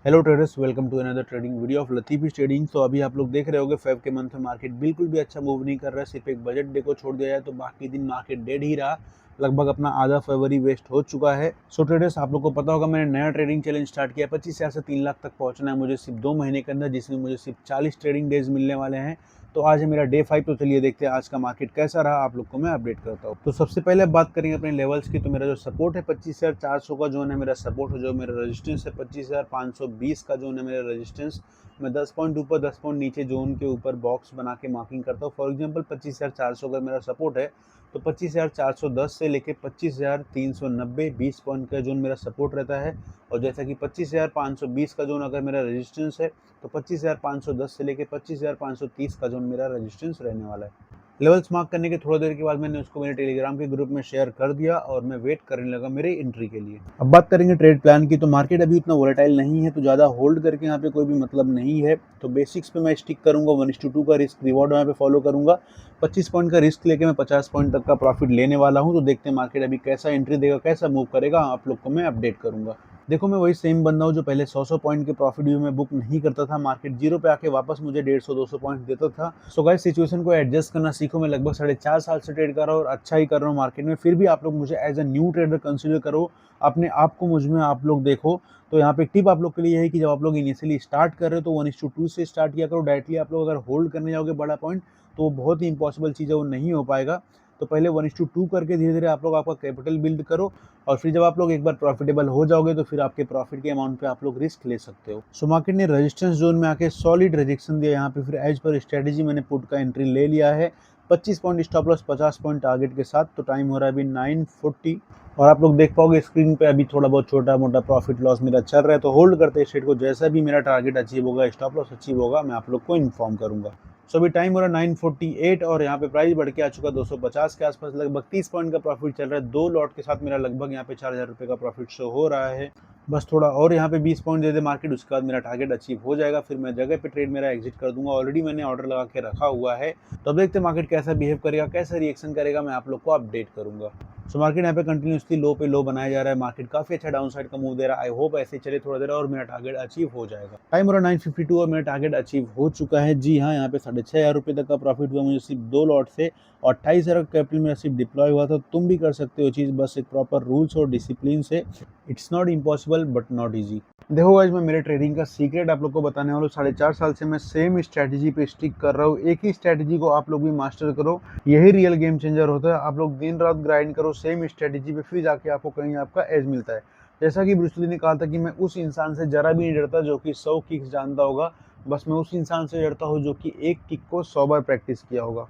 Hello traders, welcome to another trading video of Latifi trading. तो अभी आप लोग देख रहे होंगे फेब के मंथ में मार्केट बिल्कुल भी अच्छा मूव नहीं कर रहा है। सिर्फ एक बजट डे को छोड़ दिया जाए तो बाकी दिन मार्केट डेड ही रहा। लगभग अपना आधा फरवरी वेस्ट हो चुका है। सो ट्रेडर्स, आप लोग को पता होगा मैंने नया ट्रेडिंग चैलेंज स्टार्ट किया। 25,000 से 3 लाख तक पहुंचना है मुझे सिर्फ 2 महीने के अंदर, जिसमें मुझे सिर्फ 40 ट्रेडिंग डेज मिलने वाले हैं। तो आज है मेरा डे 5। तो चलिए देखते हैं आज का मार्केट कैसा रहा, आप लोग को मैं अपडेट करता हूँ। तो सबसे पहले अब बात करेंगे अपने लेवल्स की। तो मेरा जो सपोर्ट है 25,400 का जोन है मेरा सपोर्ट है। जो मेरा रेजिस्टेंस है 25,520 का जोन है मेरा रेजिस्टेंस। मैं 10 पॉइंट ऊपर 10 पॉइंट नीचे जोन के ऊपर बॉक्स बना के मार्किंग करता हूँ। फॉर एग्जांपल 25,400 का मेरा सपोर्ट है तो 25,410 से लेके 25,390 20 पॉइंट का जोन मेरा सपोर्ट रहता है। और जैसा कि 25,520 का जोन अगर मेरा रेजिस्टेंस है तो 25,510 से लेके 25,530 का जोन मेरा रेजिस्टेंस रहने वाला है। लेवल्स मार्क करने के थोड़ी देर के बाद मैंने उसको मेरे टेलीग्राम के ग्रुप में शेयर कर दिया और मैं वेट करने लगा मेरे एंट्री के लिए। अब बात करेंगे ट्रेड प्लान की। तो मार्केट अभी उतना वोलेटाइल नहीं है तो ज़्यादा होल्ड करके यहाँ पे कोई भी मतलब नहीं है। तो बेसिक्स पे मैं स्टिक करूंगा। 1:2 का रिस्क रिवॉर्ड यहाँ पे फॉलो करूंगा। 25 पॉइंट का रिस्क लेके मैं 50 पॉइंट तक का प्रॉफिट लेने वाला हूँ। तो देखते हैं मार्केट अभी कैसा एंट्री देगा, कैसा मूव करेगा, आप लोग को मैं अपडेट करूंगा। देखो, मैं वही सेम बंदा हूँ जो पहले 100 पॉइंट के प्रॉफिट भी मैं बुक नहीं करता था। मार्केट जीरो पे आके वापस मुझे 150-200 पॉइंट देता था। सो गाइस, सिचुएशन को एडजस्ट करना सीखो। मैं लगभग 4.5 साल से ट्रेड कर रहा हूँ और अच्छा ही कर रहा हूँ मार्केट में। फिर भी आप लोग मुझे as a new trader consider करो, अपने आप को मुझ में आप लोग देखो। तो यहाँ पे टिप आप लोग के लिए है कि जब आप लोग इनिशियली स्टार्ट कर रहे हो तो 1:2 से स्टार्ट किया करो। डायरेक्टली आप लोग अगर होल्ड करने जाओगे बड़ा पॉइंट तो वो बहुत ही इम्पॉसिबल चीज़ है, वो नहीं हो पाएगा। तो पहले 1:2 करके धीरे धीरे आप लोग आपका कैपिटल बिल्ड करो और फिर जब आप लोग एक बार प्रॉफिटेबल हो जाओगे तो फिर आपके प्रॉफिट के अमाउंट पे आप लोग रिस्क ले सकते हो। सो मार्केट ने रेजिस्टेंस जोन में आके सॉलिड रिजेक्शन दिया। यहाँ पे फिर एज पर स्ट्रेटेजी मैंने पुट का एंट्री ले लिया है। 25 point stop loss, 50 point target के साथ। तो टाइम हो रहा है अभी 9:40 और आप लोग देख पाओगे स्क्रीन पे अभी थोड़ा बहुत छोटा मोटा प्रॉफिट लॉस मेरा चल रहा है। तो होल्ड करते हैं स्ट्रेट को। जैसा भी मेरा टारगेट अचीव होगा, स्टॉप लॉस अचीव होगा, मैं आप लोग को इन्फॉर्म करूंगा। सो अभी टाइम हो रहा है 9:48 और यहाँ पे प्राइस बढ़ के आ चुका 250 के आसपास। लगभग 30 पॉइंट का प्रॉफिट चल रहा है। 2 लॉट के साथ मेरा लगभग यहाँ पे 4,000 रुपये का प्रॉफिट शो हो रहा है। बस थोड़ा और यहाँ पे 20 पॉइंट दे दे मार्केट, उसके बाद मेरा टारगेट अचीव हो जाएगा। फिर मैं जगह पे ट्रेड मेरा एग्जिट कर दूंगा। ऑलरेडी मैंने ऑर्डर लगा के रखा हुआ है। तो अब देखते हैं मार्केट कैसा बिहेव करेगा, कैसा रिएक्शन करेगा, मैं आप लोग को अपडेट करूंगा। सो मार्केट यहाँ पे कंटिन्यूसली लो पे लो बनाया जा रहा है। मार्केट काफी अच्छा डाउन साइड का मूव दे रहा है। आई होप ऐसे चले थोड़ा देर और मेरा टारगेट अचीव हो जाएगा। टाइम हो रहा 9:52 और मेरा टारगेट अचीव हो चुका है। जी हाँ, यहाँ पे 6,500 रुपये तक का प्रॉफिट हुआ मुझे सिर्फ 2 लॉट से और 28,000 का कैपिटल मेरा सिर्फ डिप्लॉय हुआ था। तुम भी कर सकते हो चीज़, बस एक प्रॉपर रूल्स और डिसिप्लिन से। It's not impossible but not easy. देखो आज मैं मेरे ट्रेडिंग का सीक्रेट आप लोग को बताने वाला हूँ। 4.5 साल से मैं सेम स्ट्रैटेजी पे स्टिक कर रहा हूँ। एक ही स्ट्रैटेजी को आप लोग भी मास्टर करो, यही रियल गेम चेंजर होता है। आप लोग दिन रात ग्राइंड करो सेम स्ट्रैटेजी पे, फिर जाके आपको कहीं आपका एज मिलता है। जैसा कि ब्रूस ली ने कहा था कि मैं उस इंसान से जरा भी नहीं डरता जो कि 100 किक्स जानता होगा, बस मैं उस इंसान से डरता हूँ जो कि एक किक को 100 बार प्रैक्टिस किया होगा।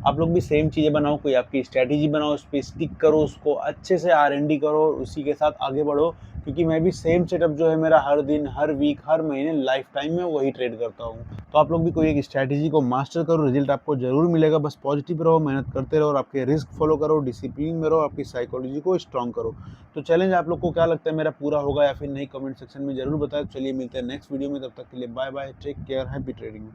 आप लोग भी सेम चीज़ें बनाओ, कोई आपकी स्ट्रैटेजी बनाओ, उस पर स्टिक करो, उसको अच्छे से R&D करो और उसी के साथ आगे बढ़ो। क्योंकि मैं भी सेम सेटअप जो है मेरा हर दिन, हर वीक, हर महीने, लाइफ टाइम में वही ट्रेड करता हूँ। तो आप लोग भी कोई एक स्ट्रैटेजी को मास्टर करो, रिजल्ट आपको जरूर मिलेगा। बस पॉजिटिव रहो, मेहनत करते रहो और आपके रिस्क फॉलो करो, डिसिप्लिन में रहो, आपकी साइकोलॉजी को स्ट्रॉन्ग करो। तो चैलेंज आप लोग को क्या लगता है मेरा पूरा होगा या फिर नहीं, कमेंट सेक्शन में जरूर बताएं। चलिए मिलते हैं नेक्स्ट वीडियो में, तब तक के लिए bye bye, take care, happy trading.